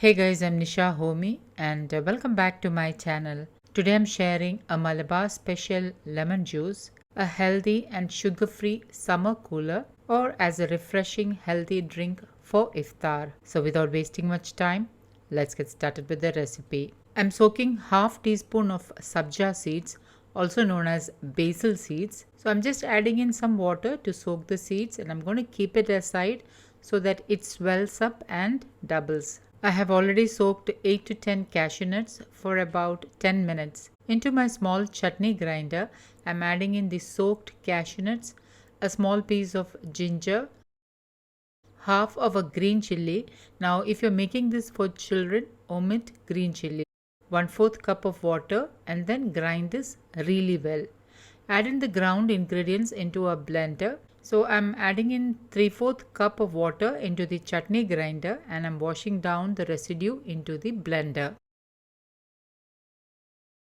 Hey guys, I'm Nisa Homey and welcome back to my channel. Today I'm sharing a Malabar special lemon juice, a healthy and sugar-free summer cooler or as a refreshing healthy drink for Iftar. So without wasting much time, let's get started with the recipe. I'm soaking half teaspoon of sabja seeds, also known as basil seeds. So I'm just adding in some water to soak the seeds and I'm going to keep it aside so that it swells up and doubles. I have already soaked 8 to 10 cashew nuts for about 10 minutes. Into my small chutney grinder, I am adding in the soaked cashew nuts, a small piece of ginger, half of a green chilli. Now if you're making this for children, omit green chilli. 1/4 cup of water and then grind this really well. Add in the ground ingredients into a blender. So I'm adding in 3/4 cup of water into the chutney grinder and I'm washing down the residue into the blender.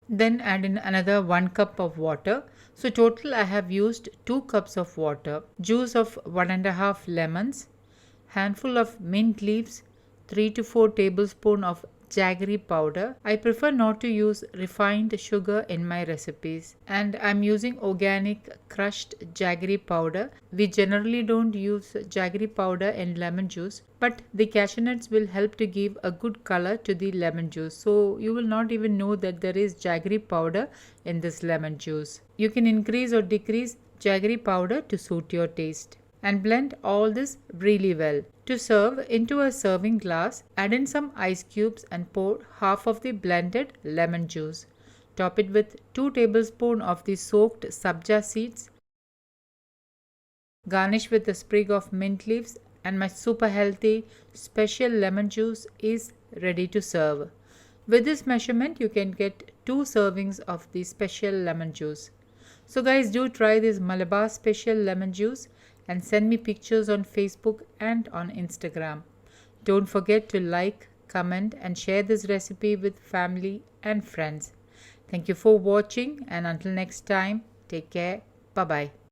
Then add in another 1 cup of water. So total I have used 2 cups of water. Juice of 1.5 lemons, handful of mint leaves, 3 to 4 tablespoons of jaggery powder. I prefer not to use refined sugar in my recipes and I'm using organic crushed jaggery powder. We generally don't use jaggery powder in lemon juice, but the cashew nuts will help to give a good color to the lemon juice. So you will not even know that there is jaggery powder in this lemon juice. You can increase or decrease jaggery powder to suit your taste. And blend all this really well. To serve, into a serving glass, add in some ice cubes and pour half of the blended lemon juice. Top it with 2 tablespoons of the soaked sabja seeds. Garnish with a sprig of mint leaves and my super healthy special lemon juice is ready to serve. With this measurement, you can get 2 servings of the special lemon juice. So guys, do try this Malabar special lemon juice and send me pictures on Facebook and on Instagram. Don't forget to like, comment and share this recipe with family and friends. Thank you for watching and until next time, take care. Bye-bye.